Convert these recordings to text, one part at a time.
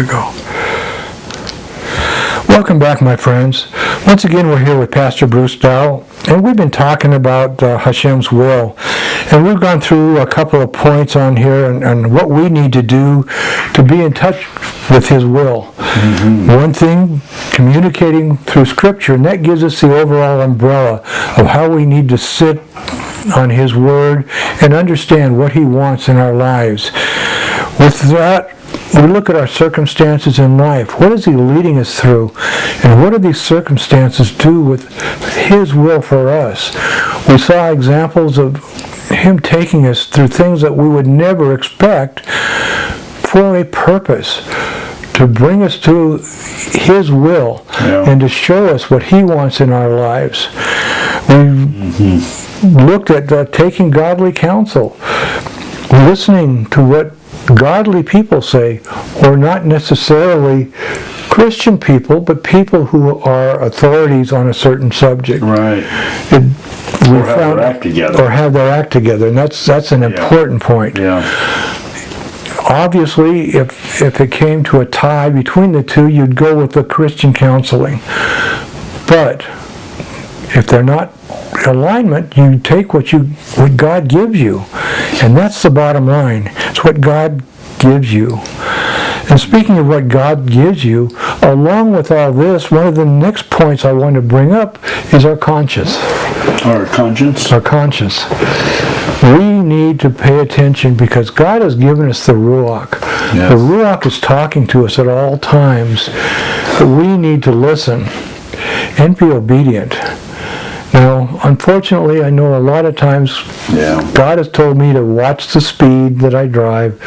we go. Welcome back, my friends. Once again, we're here with Pastor Bruce Dow, and we've been talking about Hashem's will. And we've gone through a couple of points on here and what we need to do to be in touch with His will. Mm-hmm. One thing, communicating through Scripture, and that gives us the overall umbrella of how we need to sit on His Word and understand what He wants in our lives. With that, we look at our circumstances in life. What is He leading us through? And what do these circumstances do with His will for us? We saw examples of Him taking us through things that we would never expect for a purpose, to bring us to His will and to show us what He wants in our lives. We looked at taking godly counsel, listening to what godly people say, or not necessarily Christian people, but people who are authorities on a certain subject. Right. Or have their act together. And that's an important point. Yeah. Obviously, if it came to a tie between the two, you'd go with the Christian counseling. But if they're not alignment, you take what God gives you. And that's the bottom line. It's what God gives you. And speaking of what God gives you, along with all this, one of the next points I want to bring up is our conscience. Our conscience? Our conscience. We need to pay attention because God has given us the Ruach. Yes. The Ruach is talking to us at all times. But we need to listen and be obedient. Now, unfortunately, I know a lot of times God has told me to watch the speed that I drive.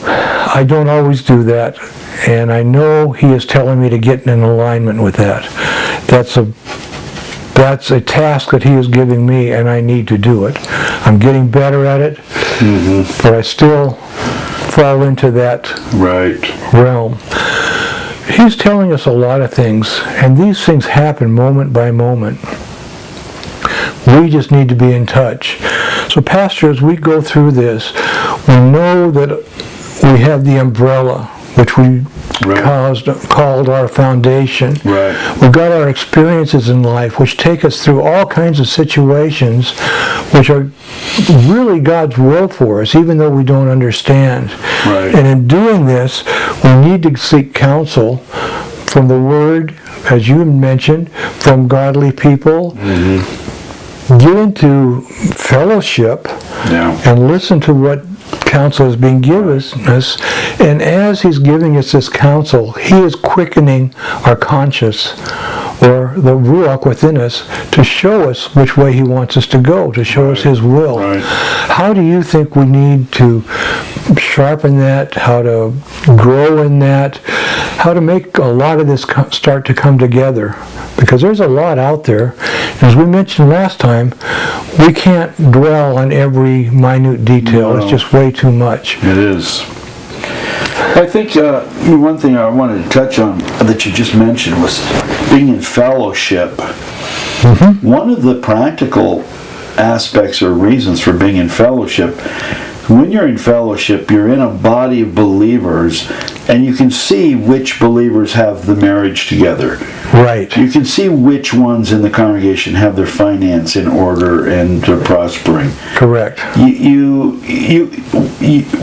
I don't always do that, and I know He is telling me to get in alignment with that. That's a task that He is giving me, and I need to do it. I'm getting better at it, but I still fall into that realm. He's telling us a lot of things, and these things happen moment by moment. We just need to be in touch. So, Pastor, as we go through this, we know that we have the umbrella, which we called our foundation. Right. We've got our experiences in life, which take us through all kinds of situations, which are really God's will for us, even though we don't understand. Right. And in doing this, we need to seek counsel from the Word, as you mentioned, from godly people. Get into fellowship and listen to what counsel is being given us, and as He's giving us this counsel, He is quickening our conscience, or the Ruach within us, to show us which way He wants us to go, to show us His will. Right. How do you think we need to sharpen that, how to grow in that, how to make a lot of this start to come together? Because there's a lot out there. As we mentioned last time, we can't dwell on every minute detail. No. It's just way too much. It is. I think one thing I wanted to touch on that you just mentioned was being in fellowship. One of the practical aspects or reasons for being in fellowship, when you're in fellowship, you're in a body of believers, and you can see which believers have the marriage together. Right. You can see which ones in the congregation have their finance in order and are prospering. Correct. You,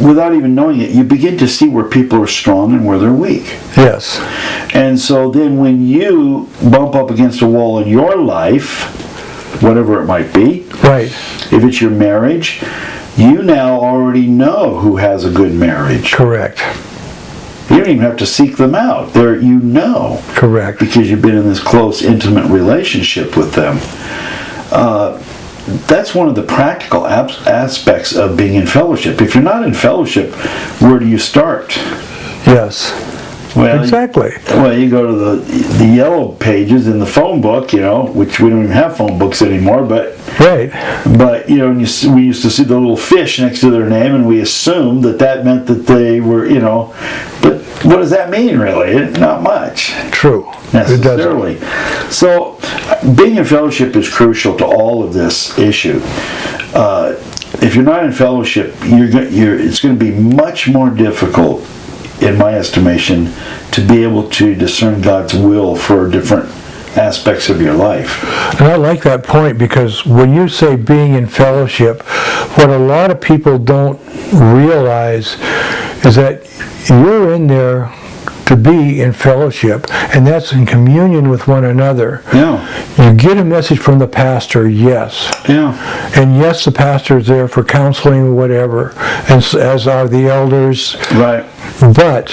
without even knowing it, you begin to see where people are strong and where they're weak. Yes. And so then when you bump up against a wall in your life, whatever it might be, right. If it's your marriage, you now already know who has a good marriage. Correct. You don't even have to seek them out. There, you know. Correct. Because you've been in this close, intimate relationship with them. That's one of the practical aspects of being in fellowship. If you're not in fellowship, where do you start? Yes. Well, exactly. You go to the yellow pages in the phone book, which we don't even have phone books anymore, but right. But we used to see the little fish next to their name, and we assumed that meant that they were, But what does that mean, really? Not much. True. Necessarily. So, being in fellowship is crucial to all of this issue. If you're not in fellowship, it's going to be much more difficult in in my estimation, to be able to discern God's will for different aspects of your life. And I like that point, because when you say being in fellowship, what a lot of people don't realize is that you're in there to be in fellowship, and that's in communion with one another. Yeah. You get a message from the pastor, yes. Yeah. And yes, the pastor is there for counseling or whatever, and as are the elders. Right. But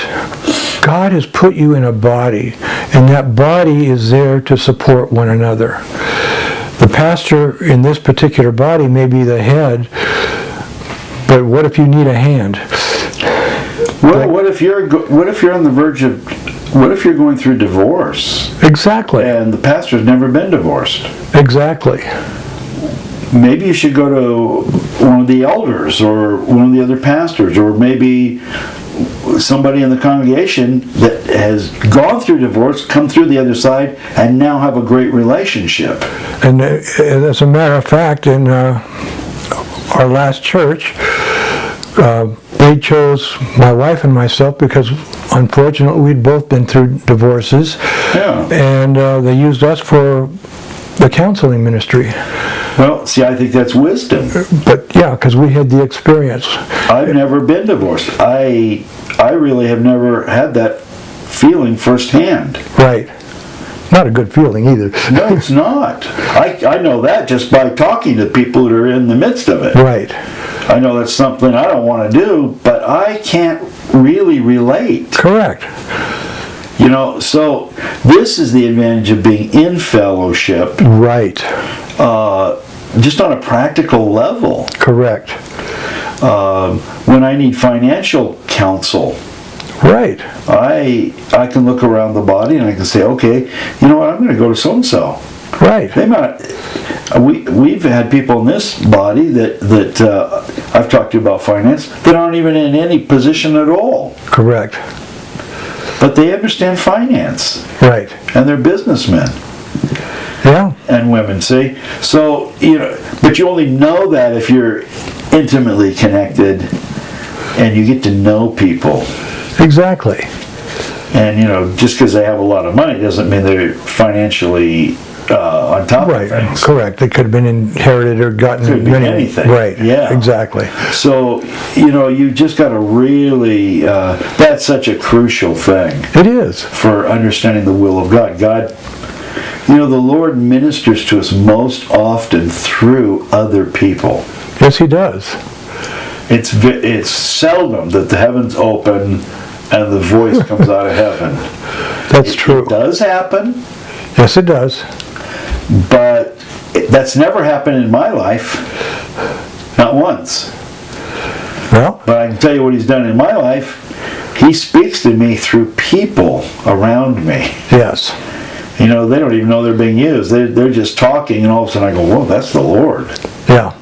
God has put you in a body, and that body is there to support one another. The pastor in this particular body may be the head, but what if you need a hand? What if you're on the verge of, what if you're going through divorce Exactly. and the pastor's never been divorced? Exactly. Maybe you should go to one of the elders or one of the other pastors, or maybe somebody in the congregation that has gone through divorce, come through the other side, and now have a great relationship. And as a matter of fact, in our last church, they chose my wife and myself because, unfortunately, we'd both been through divorces. Yeah. And they used us for the counseling ministry. Well, see, I think that's wisdom. But yeah, because we had the experience. I've never been divorced. I really have never had that feeling firsthand. Right. Not a good feeling either. No, it's not. I know that just by talking to people that are in the midst of it. Right. I know that's something I don't want to do, but I can't really relate. Correct. You know, so this is the advantage of being in fellowship, Right. just on a practical level. Correct. When I need financial counsel, Right. I can look around the body and I can say, okay, you know what, I'm going to go to so-and-so. Right. They might. We've had people in this body that I've talked to about finance that aren't even in any position at all, Correct. but they understand finance Right. and they're businessmen Yeah. and women. See, so but you only know that if you're intimately connected and you get to know people. Exactly. And just because they have a lot of money doesn't mean they're financially on top Right. of things. Correct. They could have been inherited or gotten Could be many. anything. Right. Yeah. Exactly. So, you just got to really, that's such a crucial thing It is. for understanding the will of God. The Lord ministers to us most often through other people. Yes, He does. It's seldom that the heavens open and the voice comes out of heaven. That's true. It does happen, Yes, it does. but that's never happened in my life. Not once. Well, But I can tell you what He's done in my life. He speaks to me through people around me. yes. They don't even know they're being used. They're just talking, and all of a sudden I go, whoa, that's the Lord. Yeah.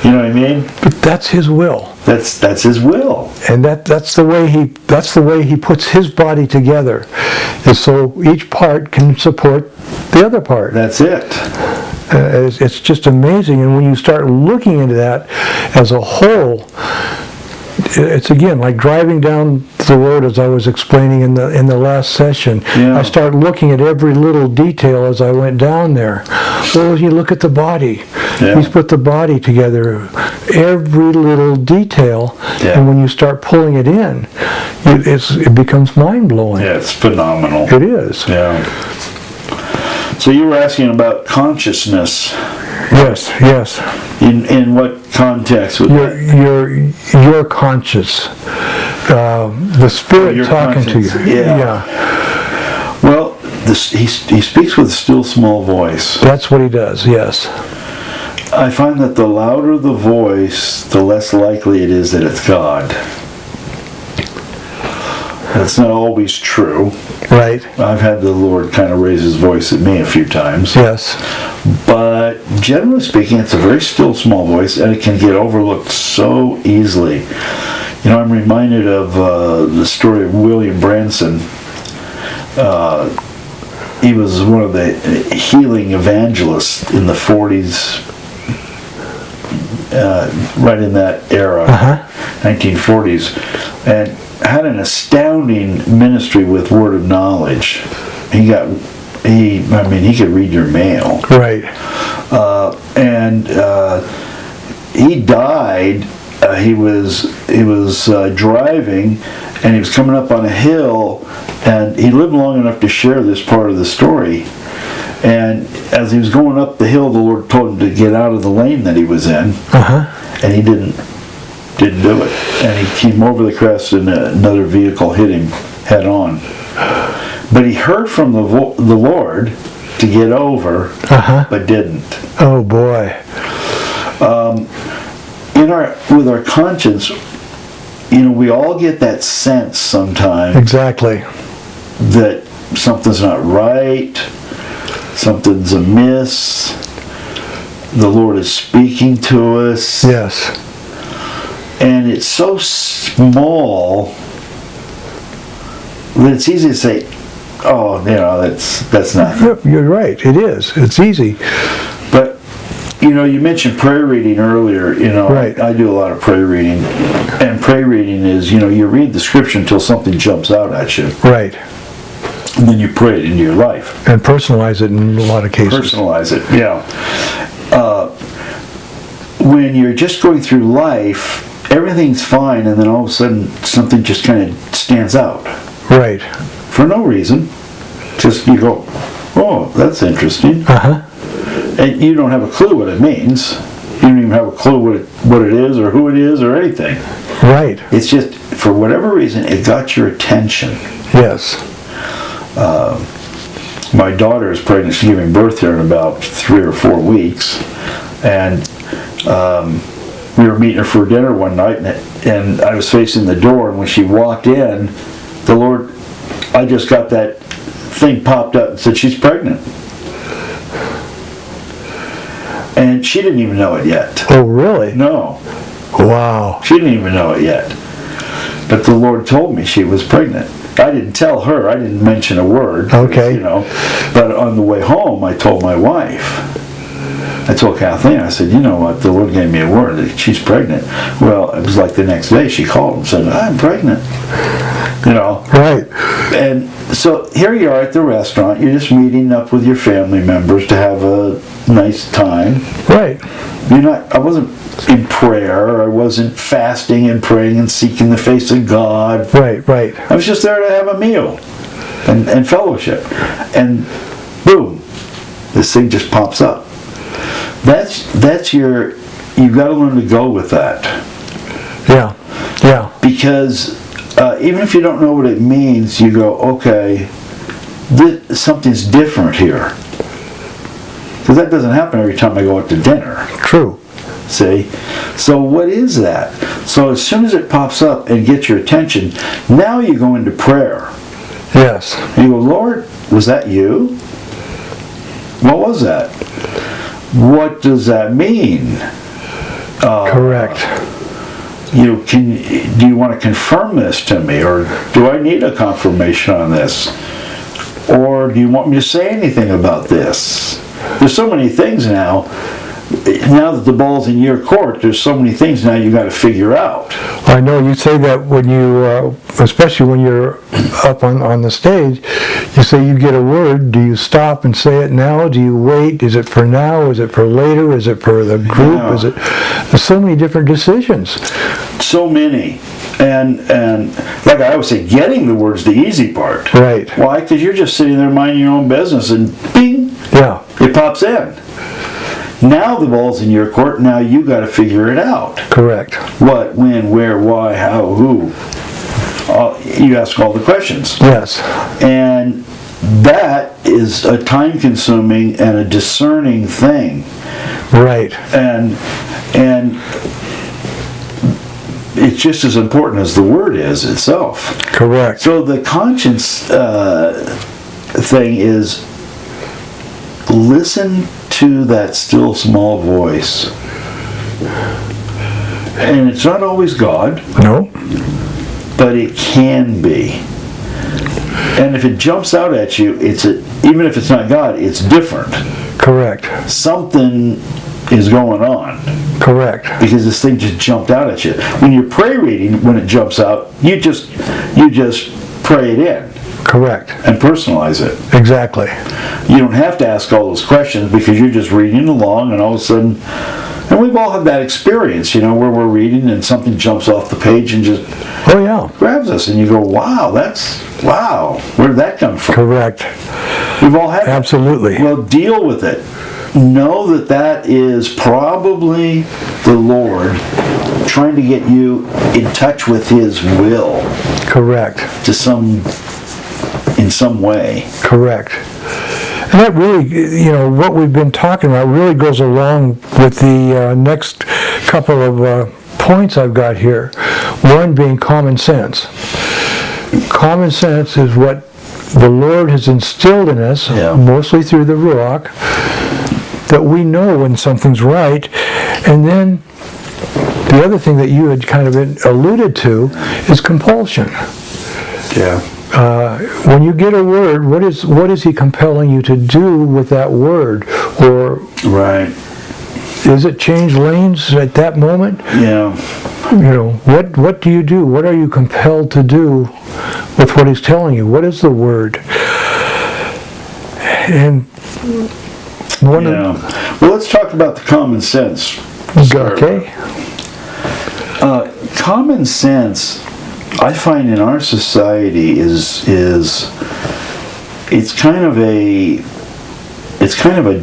You know what I mean? But that's His will. That's His will. And that's the way he puts His body together, is so each part can support the other part. That's it. It's just amazing. And when you start looking into that as a whole, it's again like driving down the road, as I was explaining in the last session. Yeah. I start looking at every little detail as I went down there. Well, you look at the body. Yeah. He's put the body together, every little detail, Yeah. and when you start pulling it in, it becomes mind-blowing. Yeah, it's phenomenal. It is. Yeah. So you were asking about consciousness. Yes, yes. In what context would that? Your conscious, the Spirit Your talking to you. conscience, yeah. Well, he speaks with a still small voice. That's what He does. Yes. I find that the louder the voice, the less likely it is that it's God. That's not always true. Right. I've had the Lord kind of raise His voice at me a few times. Yes. But generally speaking, it's a very still, small voice, and it can get overlooked so easily. I'm reminded of the story of William Branson. He was one of the healing evangelists in the 40s, right in that era, 1940s. And had an astounding ministry with word of knowledge. He could read your mail. Right. And he died. He was driving, and he was coming up on a hill, and he lived long enough to share this part of the story. And as he was going up the hill, the Lord told him to get out of the lane that he was in, and he didn't do it. And he came over the crest, and another vehicle hit him head on. But he heard from the Lord to get over, but didn't. Oh boy. With our conscience, we all get that sense sometimes Exactly. that something's not right, something's amiss, the Lord is speaking to us. Yes. And it's so small that it's easy to say, oh, that's nothing. You're right. It is. It's easy. But, you mentioned prayer reading earlier. Right. I do a lot of prayer reading. And prayer reading is, you read the scripture until something jumps out at you. Right. And then you pray it into your life. And personalize it in a lot of cases. Personalize it, yeah. When you're just going through life, everything's fine, and then all of a sudden something just kind of stands out. Right. For no reason. Just you go, oh, that's interesting. And you don't have a clue what it means. You don't even have a clue what it is or who it is or anything. Right. It's just, for whatever reason, it got your attention. Yes. My daughter is pregnant. She's giving birth here in about 3 or 4 weeks. And we were meeting her for dinner one night, and I was facing the door, and when she walked in, I just got that thing popped up and said, she's pregnant. And she didn't even know it yet. Oh, really? No. Wow. She didn't even know it yet. But the Lord told me she was pregnant. I didn't tell her. I didn't mention a word. Okay. But on the way home, I told my wife. I told Kathleen, I said, you know what, the Lord gave me a word that she's pregnant. Well, it was like the next day she called and said, I'm pregnant. Right. And so here you are at the restaurant. You're just meeting up with your family members to have a nice time. Right. I wasn't in prayer. I wasn't fasting and praying and seeking the face of God. Right. I was just there to have a meal and fellowship. And boom, this thing just pops up. You've got to learn to go with that. Yeah. Because even if you don't know what it means, you go, okay, something's different here. Because that doesn't happen every time I go out to dinner. True. See? So what is that? So as soon as it pops up and gets your attention, now you go into prayer. Yes. And you go, Lord, was that you? What was that? What does that mean? Correct. Do you want to confirm this to me, or do I need a confirmation on this? Or do you want me to say anything about this? There's so many things now. Now that the ball's in your court, there's so many things now you got to figure out. I know you say that when you, especially when you're up on the stage, you say you get a word. Do you stop and say it now? Do you wait? Is it for now? Is it for later? Is it for the group? Yeah. There's so many different decisions. So many. And like I always say, getting the word's the easy part. Right. Why? Because you're just sitting there minding your own business, and bing, Yeah. it pops in. Now the ball's in your court. Now you got to figure it out. Correct. What, when, where, why, how, who. You ask all the questions. Yes. And that is a time-consuming and a discerning thing. Right. And it's just as important as the word is itself. Correct. So the conscience thing is, listen to that still small voice. And it's not always God. No. But it can be. And if it jumps out at you, even if it's not God, it's different. Correct. Something is going on. Correct. Because this thing just jumped out at you. When you're pray reading, when it jumps out, you just pray it in Correct. and personalize it. Exactly. You don't have to ask all those questions because you're just reading along, and all of a sudden, and we've all had that experience, where we're reading and something jumps off the page and just Oh, yeah. grabs us, and you go, wow, where did that come from? Correct. We've all had that. Absolutely. Well, deal with it. Know that is probably the Lord trying to get you in touch with His will Correct. in some way. Correct. And that really, what we've been talking about really goes along with the next couple of points I've got here. One being common sense. Common sense is what the Lord has instilled in us, mostly through the Ruach, that we know when something's right. And then the other thing that you had kind of alluded to is compulsion. Yeah. When you get a word, what is He compelling you to do with that word? Or right. Is it change lanes at that moment? Yeah. What do you do? What are you compelled to do with what He's telling you? What is the word? And well, let's talk about the common sense. Okay. Common sense, I find in our society is it's kind of a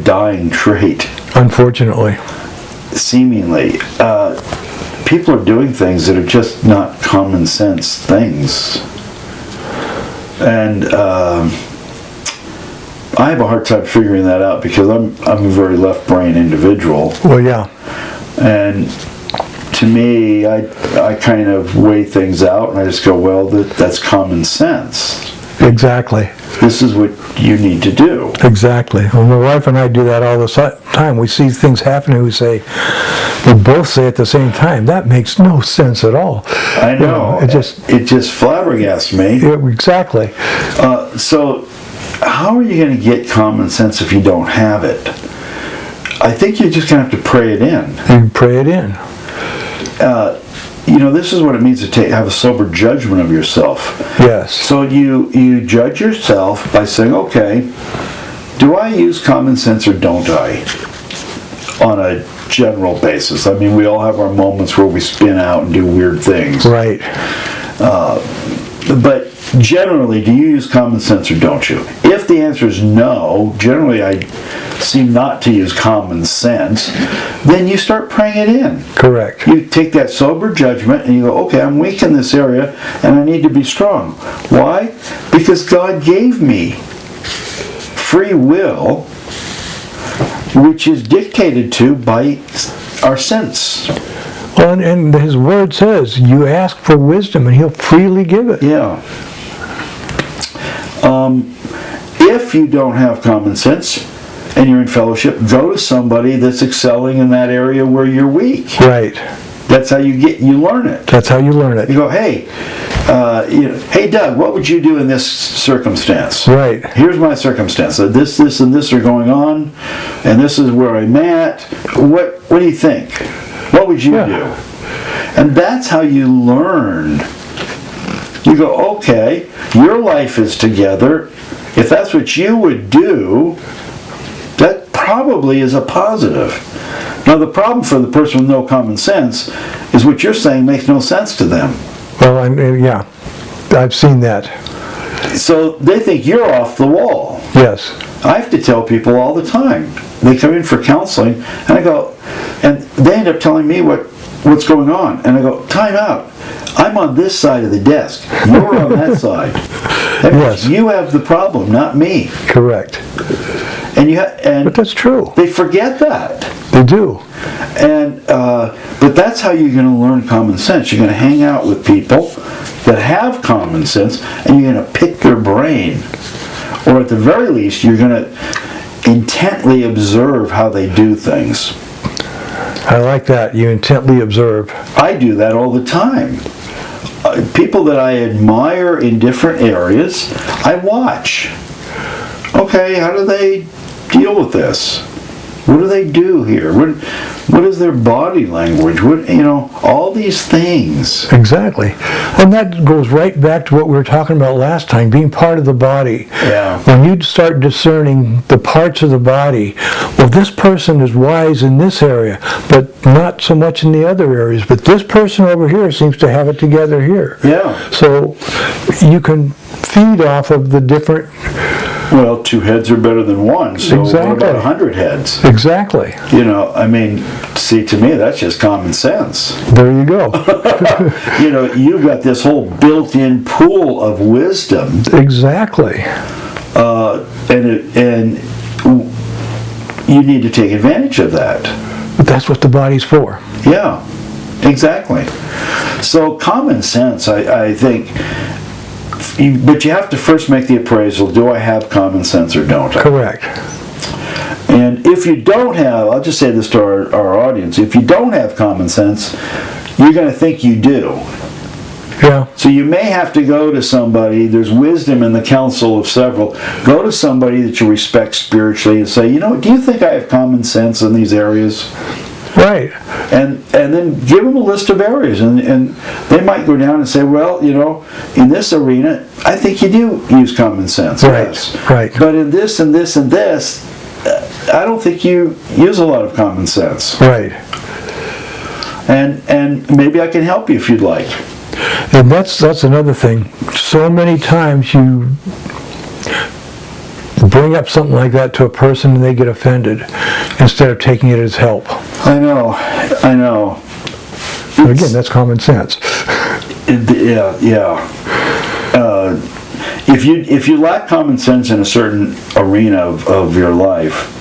dying trait. Unfortunately. Seemingly, people are doing things that are just not common sense things, and I have a hard time figuring that out because I'm a very left brain individual. Well, yeah. And to me, I kind of weigh things out and I just go, well, that's common sense. Exactly. This is what you need to do. Exactly. Well, my wife and I do that all the time. We see things happening, we both say at the same time, that makes no sense at all. I know. It just flabbergasts me. Exactly. So how are you going to get common sense if you don't have it? I think you're just going to have to pray it in. You pray it in. This is what it means to have a sober judgment of yourself. Yes. So you judge yourself by saying, okay, do I use common sense or don't I? On a general basis. I mean, we all have our moments where we spin out and do weird things. Right. But generally, do you use common sense or don't you? If the answer is no, generally I seem not to use common sense, then you start praying it in. Correct. You take that sober judgment and you go, okay, I'm weak in this area and I need to be strong. Why? Because God gave me free will, which is dictated to by our sense. Well, and His Word says, you ask for wisdom and He'll freely give it. Yeah. If you don't have common sense and you're in fellowship, go to somebody that's excelling in that area where you're weak. Right. That's how you learn it. That's how you learn it. You go, hey, hey Doug, what would you do in this circumstance? Right. Here's my circumstance. This, and this are going on, and this is where I'm at. What do you think? What would you do? And that's how you learn. You go, okay, your life is together. If that's what you would do, that probably is a positive. Now the problem for the person with no common sense is what you're saying makes no sense to them. Well, yeah, I've seen that. So they think you're off the wall. Yes. I have to tell people all the time. They come in for counseling, and I go, and they end up telling me what's going on, and I go, time out. I'm on this side of the desk. You're on that side. That means you have the problem, not me. Correct. But that's true. They forget that. They do. And but that's how you're going to learn common sense. You're going to hang out with people that have common sense, and you're going to pick their brain, or at the very least, you're going to intently observe how they do things. I like that. You intently observe. I do that all the time. People that I admire in different areas, I watch. Okay, how do they deal with this? What do they do here? What is their body language? All these things. Exactly. And that goes right back to what we were talking about last time, being part of the body. Yeah. When you start discerning the parts of the body, well, this person is wise in this area, but not so much in the other areas. But this person over here seems to have it together here. Yeah. So you can feed off of the different... Well, 2 heads are better than one, so Exactly. what about 100 heads? Exactly. See, to me, that's just common sense. There you go. You've got this whole built-in pool of wisdom, Exactly. and you need to take advantage of that. But that's what the body's for. Yeah, exactly. So common sense, I think, but you have to first make the appraisal, do I have common sense or don't I? Correct. And if you don't have, I'll just say this to our audience, if you don't have common sense, you're going to think you do. Yeah. So you may have to go to somebody, there's wisdom in the counsel of several, go to somebody that you respect spiritually and say, do you think I have common sense in these areas? Right. And then give them a list of areas, and they might go down and say, well, in this arena, I think you do use common sense. Right, yes. right. But in this and this and this, I don't think you use a lot of common sense. Right. And maybe I can help you if you'd like. And that's another thing. So many times you bring up something like that to a person and they get offended instead of taking it as help. I know. But again, that's common sense. Yeah. If you lack common sense in a certain arena of your life,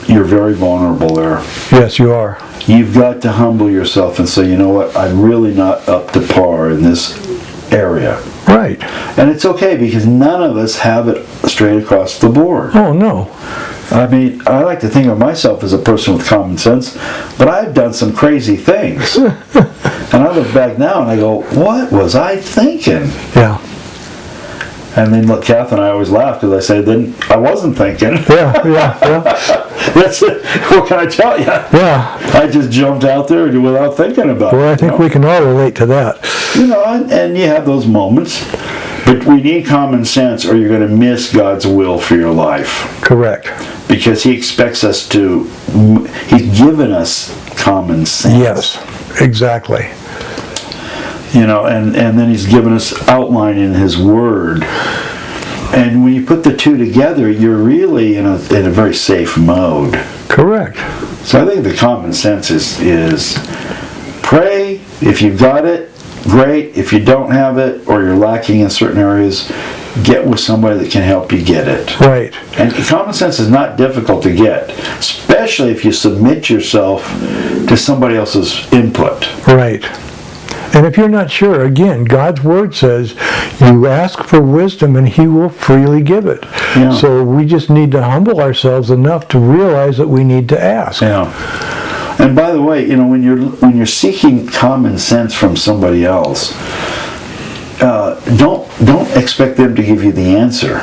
you're very vulnerable there. Yes, you are. You've got to humble yourself and say, you know what, I'm really not up to par in this area. Right. And it's okay, because none of us have it straight across the board. Oh, no. I like to think of myself as a person with common sense, but I've done some crazy things. And I look back now and I go, what was I thinking? Yeah. And then look, Kath and I always laugh because I say, then I wasn't thinking. Yeah. That's it. What can I tell you? Yeah. I just jumped out there without thinking about it. Well, I think we can all relate to that. And you have those moments. But we need common sense, or you're going to miss God's will for your life. Correct. Because He expects us to, He's given us common sense. Yes, exactly. And then He's given us outline in His Word. And when you put the two together, you're really in a very safe mode. Correct. So I think the common sense is pray. If you've got it, great. If you don't have it, or you're lacking in certain areas, get with somebody that can help you get it. Right. And common sense is not difficult to get, especially if you submit yourself to somebody else's input. Right. And if you're not sure, again, God's Word says, you ask for wisdom and He will freely give it. Yeah. So we just need to humble ourselves enough to realize that we need to ask. Yeah. And by the way, when you're seeking common sense from somebody else, don't expect them to give you the answer.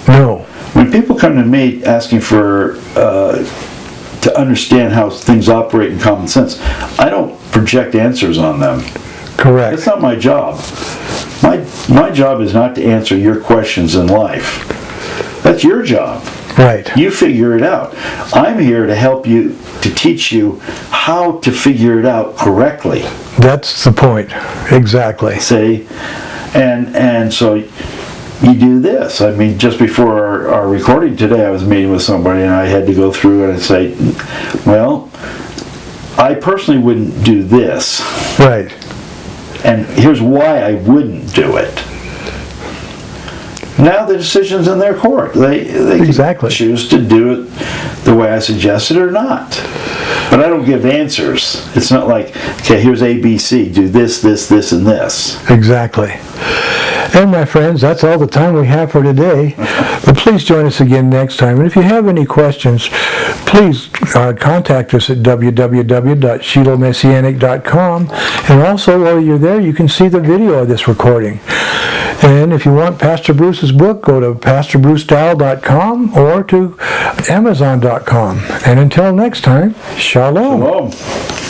No. When people come to me asking for to understand how things operate in common sense, I don't project answers on them. Correct. That's not my job. My job is not to answer your questions in life. That's your job. Right. You figure it out. I'm here to help you, to teach you how to figure it out correctly. That's the point. Exactly. See? And so you do this. Just before our recording today, I was meeting with somebody and I had to go through and say, well, I personally wouldn't do this. Right. And here's why I wouldn't do it. Now the decision's in their court. They Exactly. can choose to do it the way I suggested or not. But I don't give answers. It's not like, okay, here's A, B, C, do this, this, this, and this. Exactly. And my friends, that's all the time we have for today. But please join us again next time. And if you have any questions, please contact us at www.shilomessianic.com. And also, while you're there, you can see the video of this recording. And if you want Pastor Bruce's book, go to pastorbrucedowell.com or to amazon.com. And until next time, shalom. Shalom.